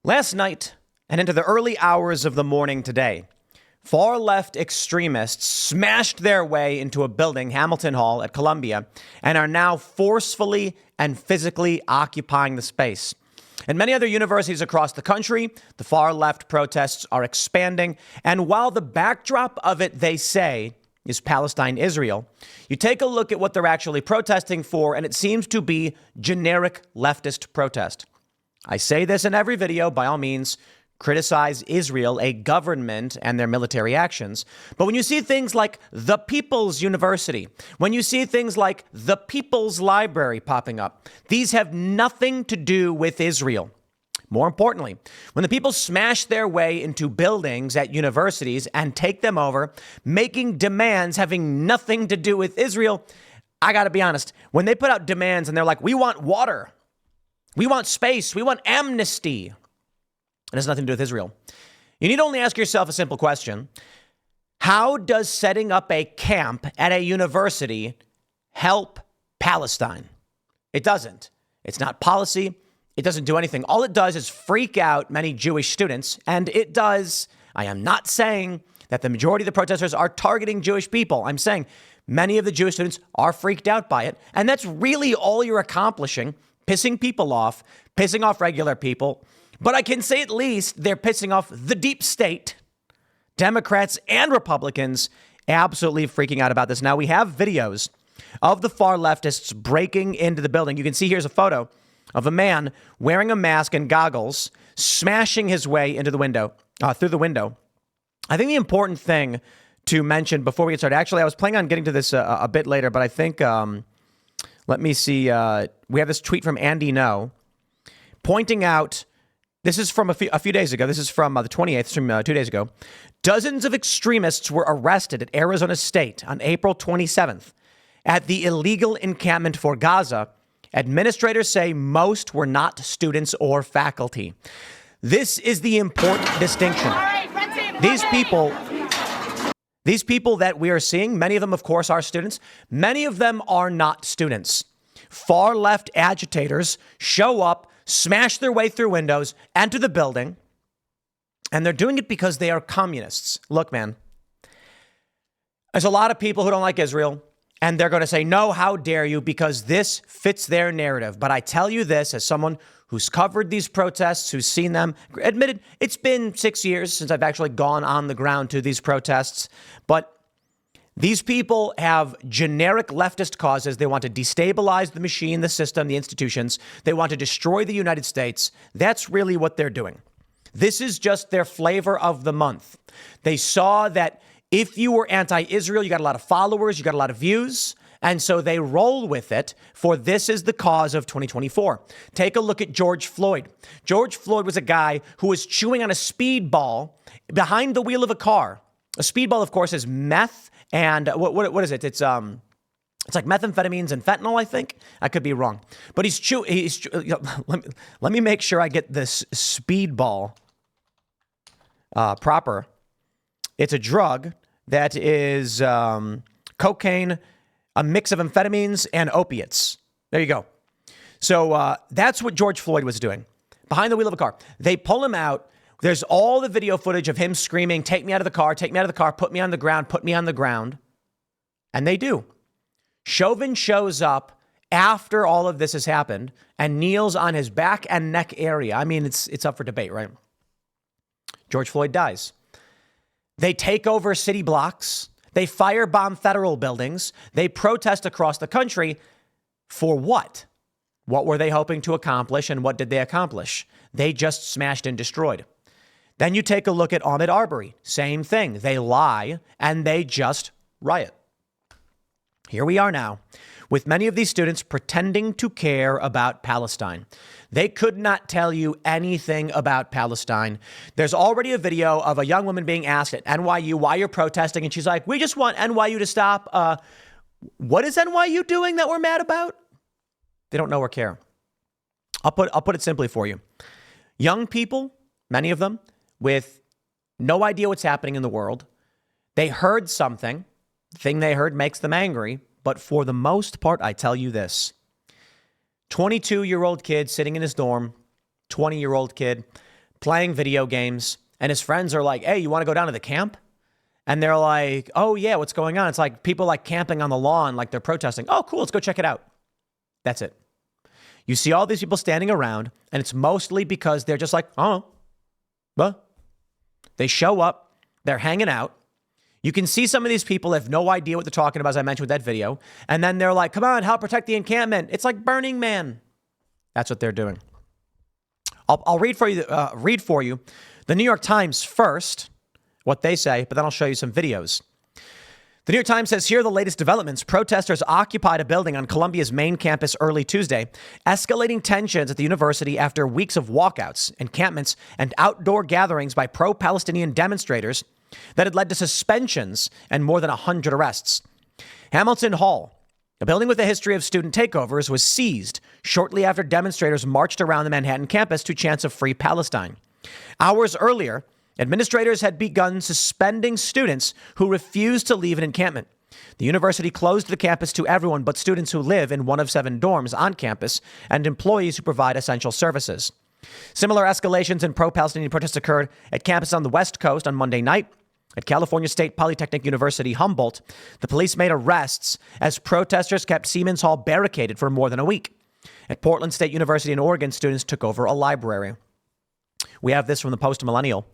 Last night and into the early hours of the morning today, far-left extremists smashed their way into a building, Hamilton Hall at Columbia, and are now forcefully and physically occupying the space. In many other universities across the country, the far-left protests are expanding, and while the backdrop of it, they say, is Palestine-Israel, you take a look at what they're actually protesting for, and it seems to be generic leftist protest. I say this in every video, by all means, criticize Israel, a government, and their military actions. But when you see things like the People's University, when you see things like the People's Library popping up, these have nothing to do with Israel. More importantly, when the people smash their way into buildings at universities and take them over, making demands having nothing to do with Israel, I got to be honest, when they put out demands and they're like, we want water, we want space, we want amnesty, it has nothing to do with Israel. You need to only ask yourself a simple question. How does setting up a camp at a university help Palestine? It doesn't. It's not policy. It doesn't do anything. All it does is freak out many Jewish students. And it does. I am not saying that the majority of the protesters are targeting Jewish people. I'm saying many of the Jewish students are freaked out by it. And that's really all you're accomplishing, pissing people off, pissing off regular people. But I can say at least they're pissing off the deep state, Democrats and Republicans, absolutely freaking out about this. Now, we have videos of the far leftists breaking into the building. You can see here's a photo of a man wearing a mask and goggles, smashing his way into the window, through the window. I think the important thing to mention before we get started, actually, I was planning on getting to this a bit later, but I think, let me see, we have this tweet from Andy No pointing out, this is from a few days ago. This is from the 28th, from 2 days ago. Dozens of extremists were arrested at Arizona State on April 27th at the illegal encampment for Gaza. Administrators say most were not students or faculty. This is the important distinction. These people that we are seeing, many of them, of course, are students. Many of them are not students. Far left agitators show up, smash their way through windows, enter the building, and they're doing it because they are communists. Look, man, there's a lot of people who don't like Israel, and they're going to say, no, how dare you, because this fits their narrative. But I tell you this as someone who's covered these protests, who's seen them, admitted it's been 6 years since I've actually gone on the ground to these protests, but these people have generic leftist causes. They want to destabilize the machine, the system, the institutions. They want to destroy the United States. That's really what they're doing. This is just their flavor of the month. They saw that if you were anti-Israel, you got a lot of followers, you got a lot of views, and so they roll with it, for this is the cause of 2024. Take a look at George Floyd. George Floyd was a guy who was chewing on a speedball behind the wheel of a car. A speedball, of course, is meth. And what is it? It's like methamphetamines and fentanyl, I think. I could be wrong. But let me make sure I get this speedball proper. It's a drug that is cocaine, a mix of amphetamines and opiates. There you go. So that's what George Floyd was doing. Behind the wheel of a car. They pull him out. There's all the video footage of him screaming, take me out of the car, take me out of the car, put me on the ground, put me on the ground. And they do. Chauvin shows up after all of this has happened and kneels on his back and neck area. I mean, it's up for debate, right? George Floyd dies. They take over city blocks. They firebomb federal buildings. They protest across the country. For what? What were they hoping to accomplish, and what did they accomplish? They just smashed and destroyed. Then you take a look at Ahmaud Arbery. Same thing. They lie and they just riot. Here we are now with many of these students pretending to care about Palestine. They could not tell you anything about Palestine. There's already a video of a young woman being asked at NYU why you're protesting. And she's like, we just want NYU to stop. What is NYU doing that we're mad about? They don't know or care. I'll put it simply for you. Young people, many of them, with no idea what's happening in the world. They heard something. The thing they heard makes them angry. But for the most part, I tell you this. 22-year-old kid sitting in his dorm, 20-year-old kid, playing video games, and his friends are like, hey, you want to go down to the camp? And they're like, oh, yeah, what's going on? It's like people like camping on the lawn, like they're protesting. Oh, cool, let's go check it out. That's it. You see all these people standing around, and it's mostly because they're just like, oh, well, they show up, they're hanging out. You can see some of these people have no idea what they're talking about, as I mentioned with that video. And then they're like, come on, help protect the encampment. It's like Burning Man. That's what they're doing. I'll read for you the New York Times first, what they say, but then I'll show you some videos. The New York Times says, here are the latest developments. Protesters occupied a building on Columbia's main campus early Tuesday, escalating tensions at the university after weeks of walkouts, encampments, and outdoor gatherings by pro-Palestinian demonstrators that had led to suspensions and more than 100 arrests. Hamilton Hall, a building with a history of student takeovers, was seized shortly after demonstrators marched around the Manhattan campus to chants of Free Palestine. Hours earlier, administrators had begun suspending students who refused to leave an encampment. The university closed the campus to everyone but students who live in one of 7 dorms on campus and employees who provide essential services. Similar escalations in pro-Palestinian protests occurred at campuses on the West Coast on Monday night. At California State Polytechnic University, Humboldt, the police made arrests as protesters kept Siemens Hall barricaded for more than a week. At Portland State University in Oregon, students took over a library. We have this from the Post-Millennial.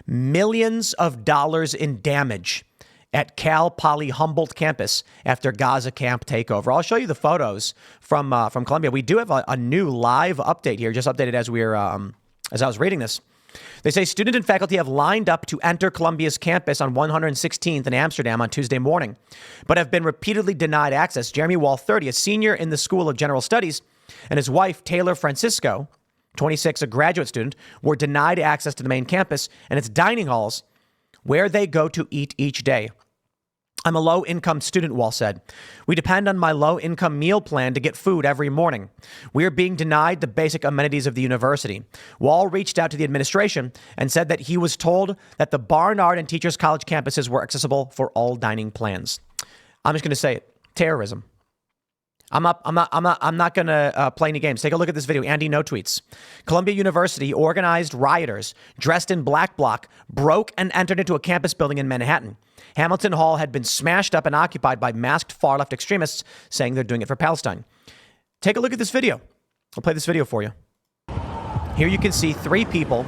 Millions of dollars in damage at Cal Poly Humboldt campus after Gaza camp takeover. I'll show you the photos from Columbia. We do have a new live update here, just updated as I was reading this. They say students and faculty have lined up to enter Columbia's campus on 116th in Amsterdam on Tuesday morning, but have been repeatedly denied access. Jeremy Wall, 30, a senior in the School of General Studies, and his wife, Taylor Francisco, 26, a graduate student, were denied access to the main campus and its dining halls where they go to eat each day. I'm a low-income student, Wall said. We depend on my low-income meal plan to get food every morning. We are being denied the basic amenities of the university. Wall reached out to the administration and said that he was told that the Barnard and Teachers College campuses were accessible for all dining plans. I'm just going to say it. Terrorism. I'm not going to play any games. Take a look at this video. Andy No tweets. Columbia University organized rioters dressed in black bloc broke and entered into a campus building in Manhattan. Hamilton Hall had been smashed up and occupied by masked far-left extremists saying they're doing it for Palestine. Take a look at this video. I'll play this video for you. Here you can see 3 people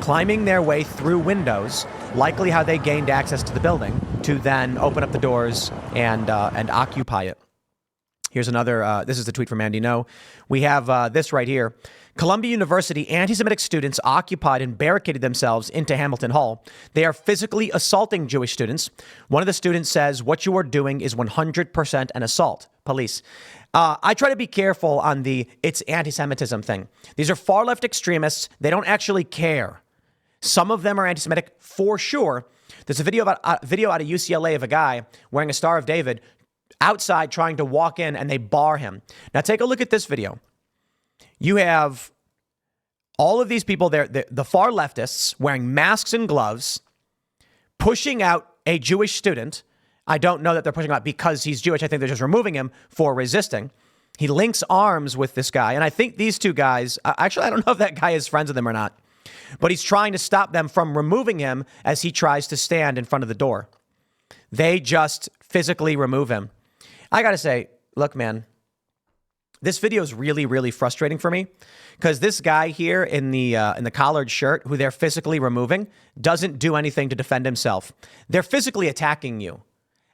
climbing their way through windows, likely how they gained access to the building, to then open up the doors and occupy it. Here's another, this is the tweet from Andy No. We have this right here. Columbia University anti-Semitic students occupied and barricaded themselves into Hamilton Hall. They are physically assaulting Jewish students. One of the students says, what you are doing is 100% an assault. Police. I try to be careful on the it's anti-Semitism thing. These are far-left extremists. They don't actually care. Some of them are anti-Semitic for sure. There's a video out of UCLA of a guy wearing a Star of David outside trying to walk in, and they bar him. Now take a look at this video. You have all of these people there, the far leftists wearing masks and gloves, pushing out a Jewish student. I don't know that they're pushing out because he's Jewish. I think they're just removing him for resisting. He links arms with this guy. And I think these 2 guys, actually, I don't know if that guy is friends with him or not, but he's trying to stop them from removing him as he tries to stand in front of the door. They just physically remove him. I got to say, look, man, this video is really, really frustrating for me because this guy here in the collared shirt who they're physically removing doesn't do anything to defend himself. They're physically attacking you.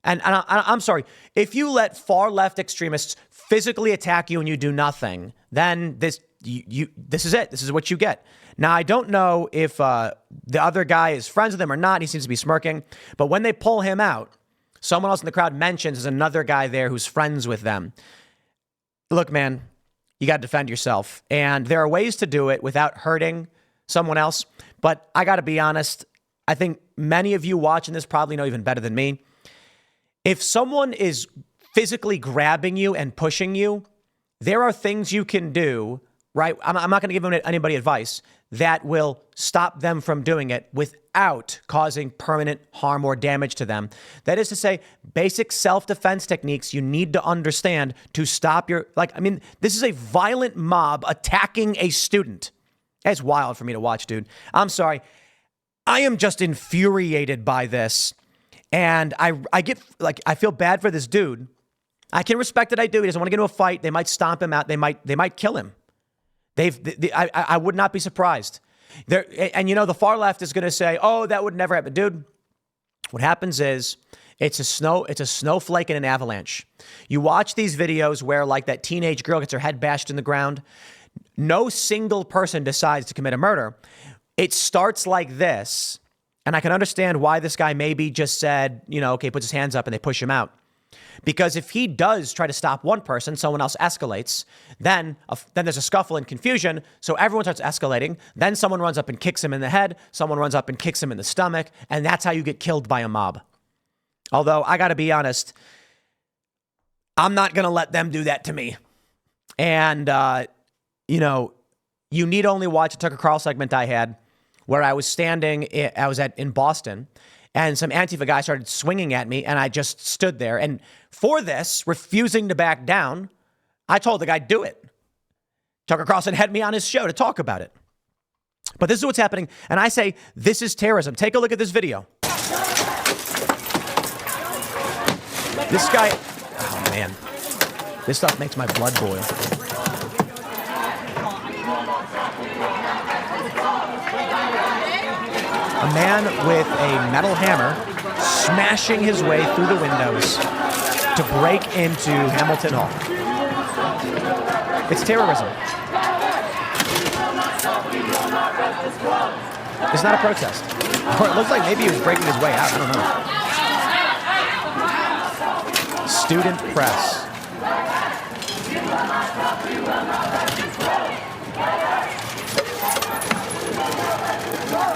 And I'm sorry, if you let far left extremists physically attack you and you do nothing, then this is it. This is what you get. Now, I don't know if the other guy is friends with him or not. He seems to be smirking. But when they pull him out, someone else in the crowd mentions there's another guy there who's friends with them. Look, man, you got to defend yourself. And there are ways to do it without hurting someone else. But I got to be honest, I think many of you watching this probably know even better than me. If someone is physically grabbing you and pushing you, there are things you can do, right? I'm not going to give anybody advice that will stop them from doing it without causing permanent harm or damage to them. That is to say, basic self-defense techniques you need to understand to stop this is a violent mob attacking a student. It's wild for me to watch, dude. I'm sorry. I am just infuriated by this. And I get, like, I feel bad for this dude. I can respect that I do. He doesn't want to get into a fight. They might stomp him out. They might kill him. I would not be surprised. And the far left is going to say, oh, that would never happen. Dude, what happens is it's a snowflake in an avalanche. You watch these videos where, like, that teenage girl gets her head bashed in the ground. No single person decides to commit a murder. It starts like this. And I can understand why this guy maybe just said, okay, puts his hands up and they push him out. Because if he does try to stop one person, someone else escalates, then there's a scuffle and confusion. So everyone starts escalating. Then someone runs up and kicks him in the head. Someone runs up and kicks him in the stomach. And that's how you get killed by a mob. Although I got to be honest, I'm not going to let them do that to me. And, you need only watch a Tucker Carlson segment I had where I was in Boston, and some Antifa guy started swinging at me, and I just stood there. And for this, refusing to back down, I told the guy, do it. Tucker Carlson had me on his show to talk about it. But this is what's happening. And I say, this is terrorism. Take a look at this video. This guy, oh man, this stuff makes my blood boil. A man with a metal hammer smashing his way through the windows to break into Hamilton Hall. It's terrorism. It's not a protest. Or it looks like maybe he was breaking his way out. I don't know. Student press.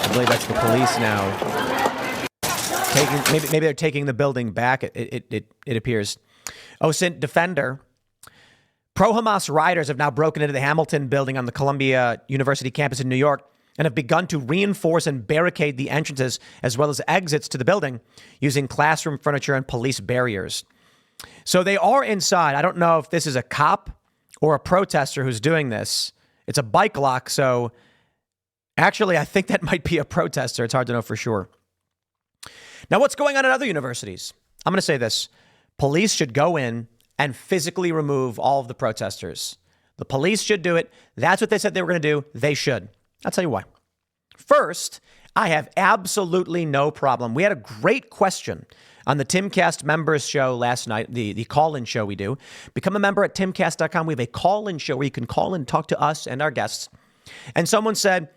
I believe that's the police now. Maybe they're taking the building back. It appears. OSINT Defender. Pro-Hamas rioters have now broken into the Hamilton building on the Columbia University campus in New York and have begun to reinforce and barricade the entrances as well as exits to the building using classroom furniture and police barriers. So they are inside. I don't know if this is a cop or a protester who's doing this. It's a bike lock, so actually I think that might be a protester. It's hard to know for sure. Now, what's going on at other universities? I'm going to say this. Police should go in and physically remove all of the protesters. The police should do it. That's what they said they were going to do. They should. I'll tell you why. First, I have absolutely no problem. We had a great question on the Timcast members show last night, the call-in show we do. Become a member at timcast.com. We have a call-in show where you can call in and talk to us and our guests. And someone said,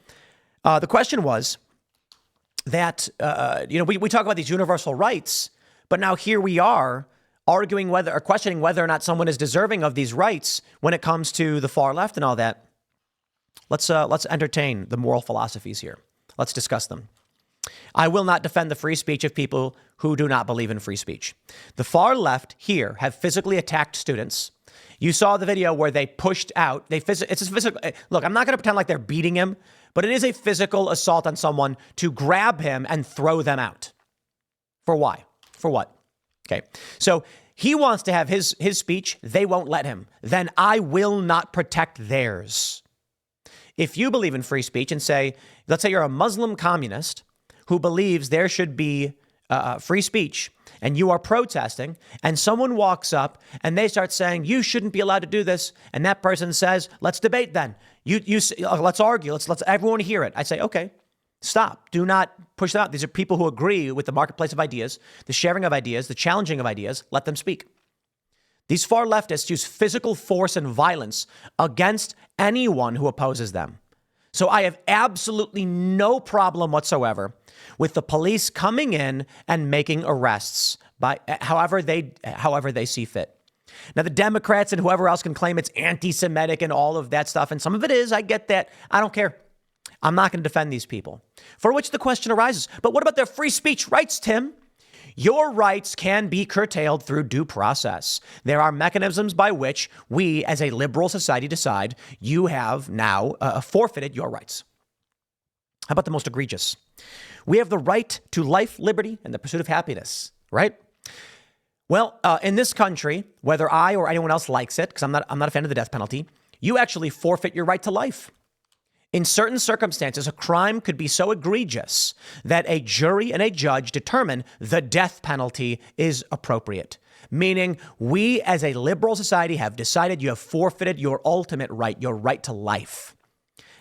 the question was that, we talk about these universal rights, but now here we are arguing questioning whether or not someone is deserving of these rights when it comes to the far left and all that. Let's entertain the moral philosophies here. Let's discuss them. I will not defend the free speech of people who do not believe in free speech. The far left here have physically attacked students. You saw the video where they pushed out. It's a physical. Look, I'm not going to pretend like they're beating him, but it is a physical assault on someone to grab him and throw them out. For why? For what? Okay. So he wants to have his speech. They won't let him. Then I will not protect theirs. If you believe in free speech and let's say you're a Muslim communist who believes there should be free speech and you are protesting and someone walks up and they start saying, you shouldn't be allowed to do this. And that person says, let's debate then. Let's argue. Let's everyone hear it. I say, okay, stop. Do not push that out. These are people who agree with the marketplace of ideas, the sharing of ideas, the challenging of ideas. Let them speak. These far leftists use physical force and violence against anyone who opposes them. So I have absolutely no problem whatsoever with the police coming in and making arrests by however they see fit. Now, the Democrats and whoever else can claim it's anti-Semitic and all of that stuff, and some of it is, I get that. I don't care. I'm not going to defend these people. For which the question arises, but what about their free speech rights, Tim? Your rights can be curtailed through due process. There are mechanisms by which we, as a liberal society, decide you have now forfeited your rights. How about the most egregious? We have the right to life, liberty, and the pursuit of happiness, right? Well, in this country, whether I or anyone else likes it, because I'm not a fan of the death penalty, you actually forfeit your right to life. In certain circumstances, a crime could be so egregious that a jury and a judge determine the death penalty is appropriate. Meaning, we as a liberal society have decided you have forfeited your ultimate right, your right to life.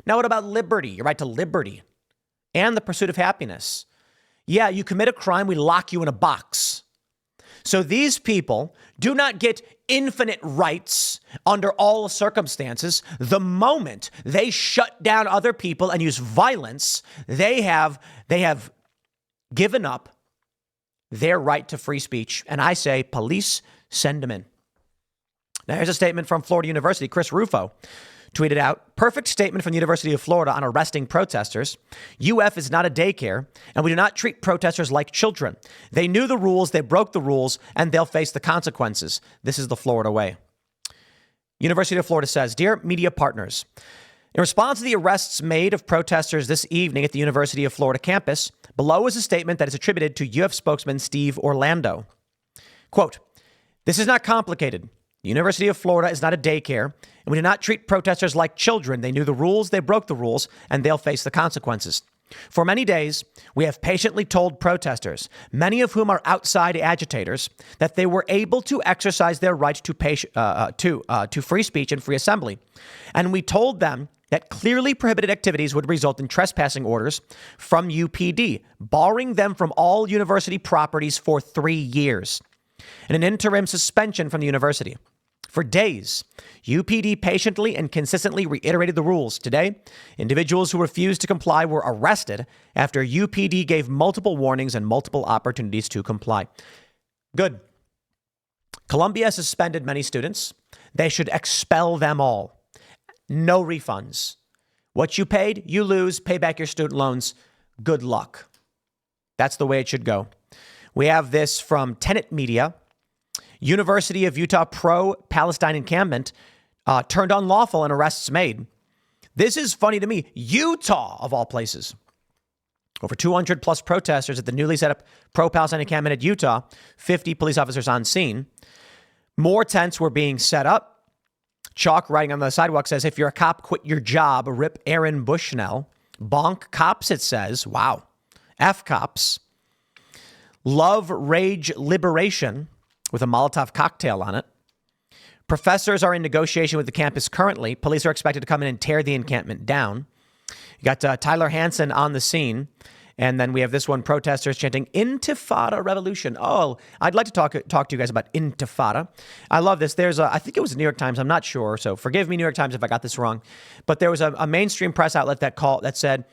Now, what about liberty, your right to liberty and the pursuit of happiness? Yeah, you commit a crime, we lock you in a box. So these people do not get infinite rights under all circumstances. The moment they shut down other people and use violence, they have given up their right to free speech. And I say, police, send them in. Now, here's a statement from Florida University. Chris Rufo tweeted out, perfect statement from the University of Florida on arresting protesters. UF is not a daycare, and we do not treat protesters like children. They knew the rules, they broke the rules, and they'll face the consequences. This is the Florida way. University of Florida says, dear media partners, in response to the arrests made of protesters this evening at the University of Florida campus, below is a statement that is attributed to UF spokesman Steve Orlando. Quote, this is not complicated. The University of Florida is not a daycare, and we do not treat protesters like children. They knew the rules, they broke the rules, and they'll face the consequences. For many days, we have patiently told protesters, many of whom are outside agitators, that they were able to exercise their right to free speech and free assembly. And we told them that clearly prohibited activities would result in trespassing orders from UPD, barring them from all university properties for 3 years, and an interim suspension from the university. For days, UPD patiently and consistently reiterated the rules. Today, individuals who refused to comply were arrested after UPD gave multiple warnings and multiple opportunities to comply. Good. Columbia has suspended many students. They should expel them all. No refunds. What you paid, you lose. Pay back your student loans. Good luck. That's the way it should go. We have this from Tenet Media. University of Utah pro-Palestine encampment turned unlawful and arrests made. This is funny to me. Utah, of all places. Over 200 plus protesters at the newly set up pro-Palestine encampment at Utah. 50 police officers on scene. More tents were being set up. Chalk writing on the sidewalk says, if you're a cop, quit your job. Rip Aaron Bushnell. Bonk cops, it says. Wow. F cops. Love, rage, liberation, with a Molotov cocktail on it. Professors are in negotiation with the campus currently. Police are expected to come in and tear the encampment down. You got Tyler Hansen on the scene. And then we have this one, protesters chanting Intifada revolution. Oh, I'd like to talk to you guys about Intifada. I love this. There's I think it was the New York Times. I'm not sure. So forgive me, New York Times, if I got this wrong. But there was a mainstream press outlet that said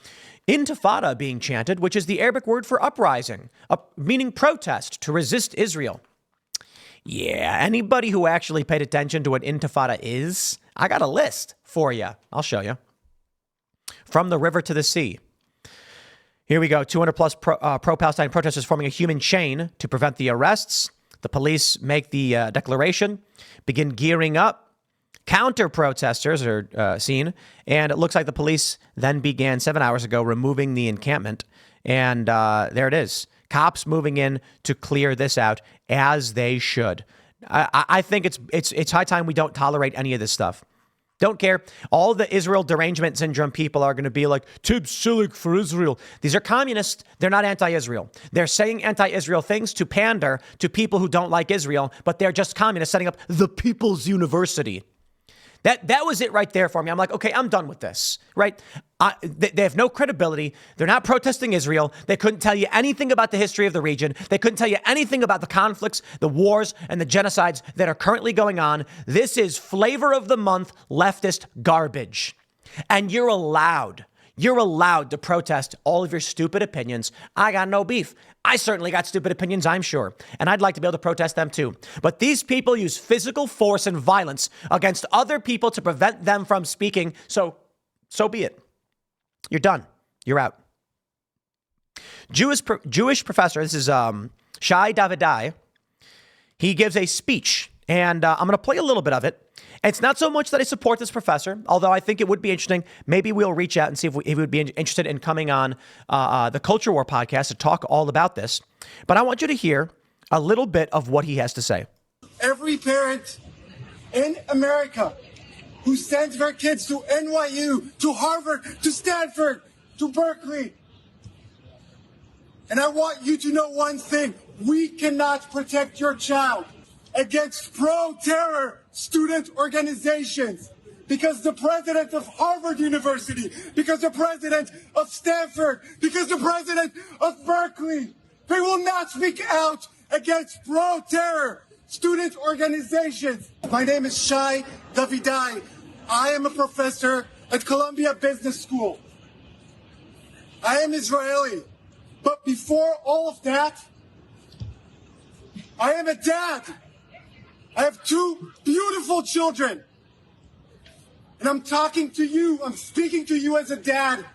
Intifada being chanted, which is the Arabic word for uprising, meaning protest to resist Israel. Yeah, anybody who actually paid attention to what Intifada is, I got a list for you. I'll show you. From the river to the sea. Here we go. 200 plus pro-Palestine protesters forming a human chain to prevent the arrests. The police make the declaration, begin gearing up. Counter-protesters are seen, and it looks like the police then began 7 hours ago removing the encampment. And there it is. Cops moving in to clear this out, as they should. I think it's high time we don't tolerate any of this stuff. Don't care. All the Israel derangement syndrome people are going to be like, Tim Sillig for Israel. These are communists. They're not anti-Israel. They're saying anti-Israel things to pander to people who don't like Israel, but they're just communists setting up the People's University. That was it right there for me. I'm like, okay, I'm done with this, right? They have no credibility. They're not protesting Israel. They couldn't tell you anything about the history of the region. They couldn't tell you anything about the conflicts, the wars, and the genocides that are currently going on. This is flavor of the month leftist garbage. And you're allowed to protest all of your stupid opinions. I got no beef. I certainly got stupid opinions, I'm sure. And I'd like to be able to protest them too. But these people use physical force and violence against other people to prevent them from speaking. So be it. You're done. You're out. Jewish professor, this is Shai Davidai. He gives a speech, and I'm going to play a little bit of it. It's not so much that I support this professor, although I think it would be interesting. Maybe we'll reach out and see if he would be interested in coming on the Culture War podcast to talk all about this. But I want you to hear a little bit of what he has to say. Every parent in America who sends their kids to NYU, to Harvard, to Stanford, to Berkeley. And I want you to know one thing. We cannot protect your child against pro-terror student organizations because the president of Harvard University, because the president of Stanford, because the president of Berkeley, they will not speak out against pro-terror student organizations. My name is Shai Davidai. I am a professor at Columbia Business School. I am Israeli. But before all of that, I am a dad. I have 2 beautiful children. And I'm talking to you, I'm speaking to you as a dad.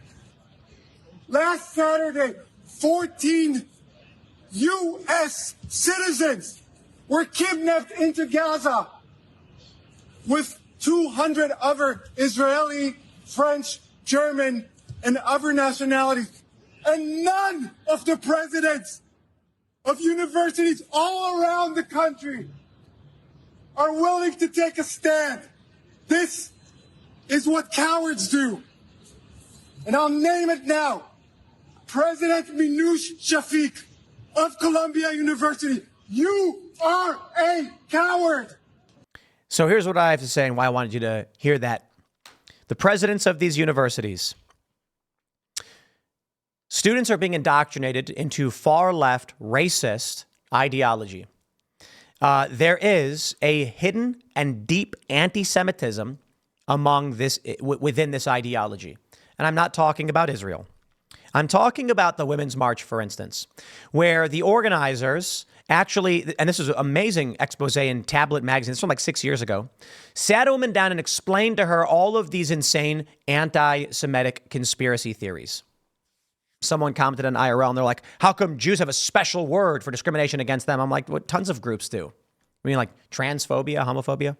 Last Saturday, 14 U.S. citizens were kidnapped into Gaza with 200 other Israeli, French, German, and other nationalities. And none of the presidents of universities all around the country are willing to take a stand. This is what cowards do. And I'll name it now. President Minouche Shafik of Columbia University, you are a coward. So here's what I have to say and why I wanted you to hear that. The presidents of these universities, students are being indoctrinated into far-left racist ideology. There is a hidden and deep anti-Semitism within this ideology. And I'm not talking about Israel. I'm talking about the Women's March, for instance, where the organizers actually, and this is an amazing expose in Tablet magazine, this was from like 6 years ago, sat a woman down and explained to her all of these insane anti-Semitic conspiracy theories. Someone commented on IRL and they're like, how come Jews have a special word for discrimination against them? I'm like, what tons of groups do. I mean, like transphobia, homophobia.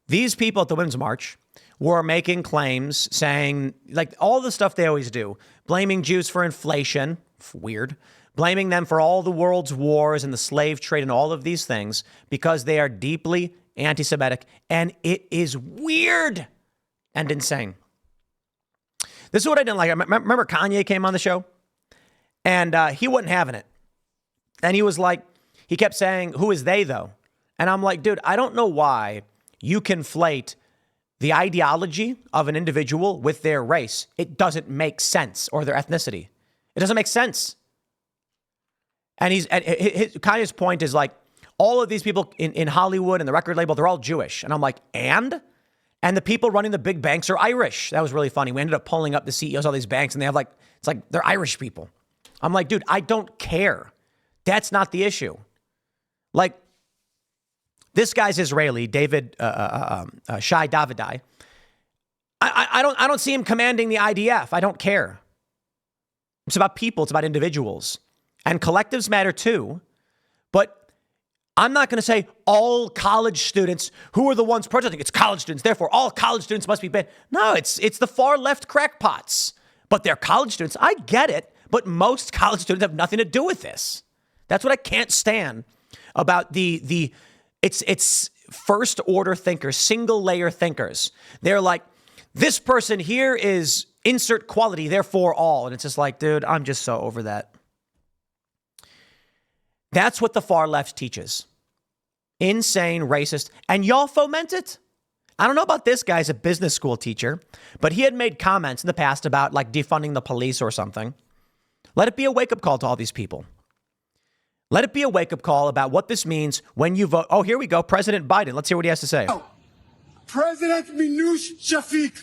These people at the Women's March were making claims saying, like all the stuff they always do, blaming Jews for inflation, weird, blaming them for all the world's wars and the slave trade and all of these things because they are deeply anti-Semitic. And it is weird and insane. This is what I didn't like. I remember Kanye came on the show and he wasn't having it. And he was like, he kept saying, who is they though? And I'm like, dude, I don't know why you conflate the ideology of an individual with their race. It doesn't make sense, or their ethnicity. It doesn't make sense. And Kanye's point is like, all of these people in Hollywood and the record label, they're all Jewish. And I'm like, and the people running the big banks are Irish. That was really funny. We ended up pulling up the CEOs of all these banks and they have like, it's like they're Irish people. I'm like, dude, I don't care. That's not the issue. Like, this guy's Israeli, Shai Davidai. I don't see him commanding the IDF. I don't care. It's about people. It's about individuals. And collectives matter too. But I'm not going to say all college students who are the ones protesting. It's college students. Therefore, all college students must be banned. No, it's the far left crackpots. But they're college students. I get it. But most college students have nothing to do with this. That's what I can't stand about it's first order thinkers, single layer thinkers. They're like, this person here is insert quality, therefore all. And it's just like, dude, I'm just so over that. That's what the far left teaches. Insane, racist, and y'all foment it. I don't know about this guy's a business school teacher, but he had made comments in the past about like defunding the police or something. Let it be a wake-up call to all these people. Let it be a wake-up call about what this means when you vote. Oh, here we go. President Biden. Let's hear what he has to say. President Minouche Shafik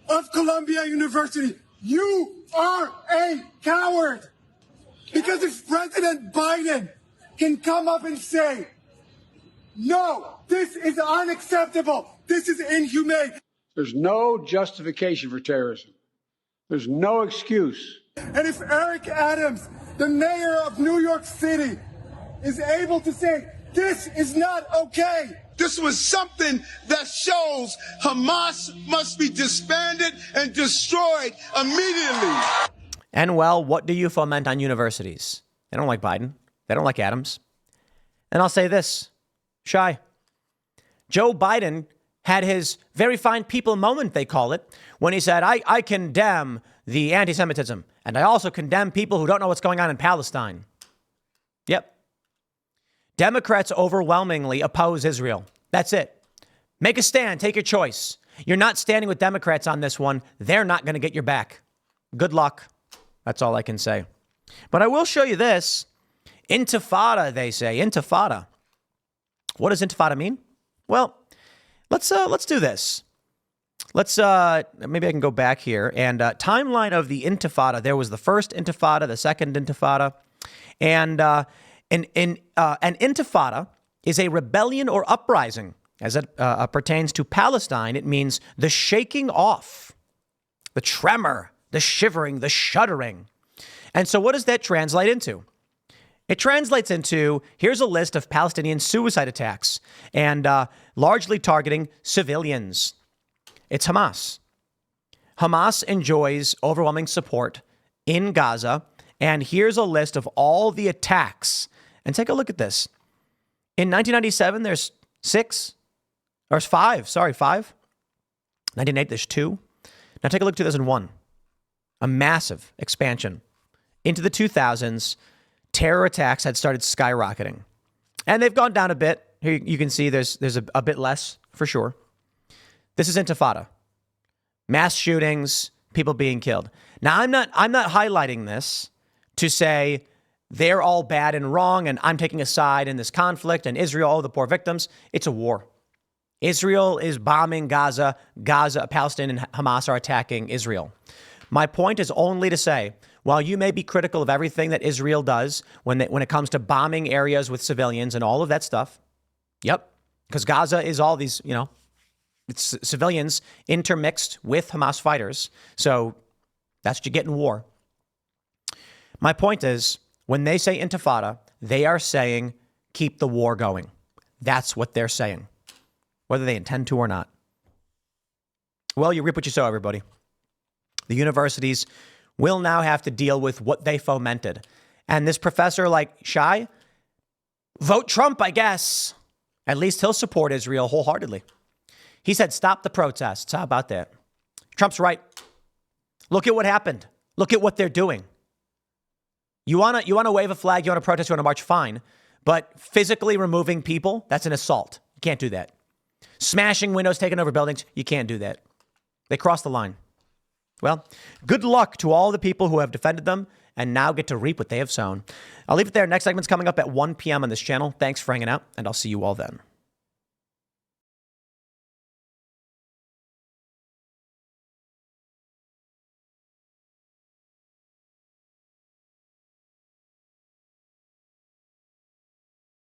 of Columbia University, you are a coward. Because if President Biden can come up and say, no, this is unacceptable, this is inhumane. There's no justification for terrorism. There's no excuse. And if Eric Adams, the mayor of New York City, is able to say, this is not okay. This was something that shows Hamas must be disbanded and destroyed immediately. And well, what do you foment on universities? They don't like Biden. They don't like Adams. And I'll say this, Shai, Joe Biden had his very fine people moment, they call it, when he said, I condemn the anti-Semitism, and I also condemn people who don't know what's going on in Palestine. Yep. Democrats overwhelmingly oppose Israel. That's it. Make a stand. Take your choice. You're not standing with Democrats on this one. They're not going to get your back. Good luck. That's all I can say. But I will show you this. Intifada, they say. Intifada. What does intifada mean? Well, let's do this. Let's maybe I can go back here and timeline of the Intifada. There was the first Intifada, the second Intifada, and an Intifada is a rebellion or uprising. As it pertains to Palestine, it means the shaking off, the tremor, the shivering, the shuddering. And so what does that translate into? It translates into, here's a list of Palestinian suicide attacks and largely targeting civilians. It's Hamas. Hamas enjoys overwhelming support in Gaza. And here's a list of all the attacks. And take a look at this. In 1997, there's 5. 1998, there's 2. Now take a look at 2001. A massive expansion. Into the 2000s, terror attacks had started skyrocketing. And they've gone down a bit. Here you can see there's a bit less, for sure. This is Intifada. Mass shootings, people being killed. Now, I'm not highlighting this to say they're all bad and wrong and I'm taking a side in this conflict and Israel, oh, the poor victims. It's a war. Israel is bombing Gaza. Palestine and Hamas are attacking Israel. My point is only to say, while you may be critical of everything that Israel does when it comes to bombing areas with civilians and all of that stuff, yep, because Gaza is all these, it's civilians intermixed with Hamas fighters. So that's what you get in war. My point is, when they say Intifada, they are saying keep the war going. That's what they're saying, whether they intend to or not. Well, you reap what you sow, everybody. The universities will now have to deal with what they fomented. And this professor like Shai, vote Trump, I guess. At least he'll support Israel wholeheartedly. He said, stop the protests. How about that? Trump's right. Look at what happened. Look at what they're doing. You want to wave a flag, you want to protest, you want to march, fine. But physically removing people, that's an assault. You can't do that. Smashing windows, taking over buildings, you can't do that. They crossed the line. Well, good luck to all the people who have defended them and now get to reap what they have sown. I'll leave it there. Next segment's coming up at 1 p.m. on this channel. Thanks for hanging out, and I'll see you all then.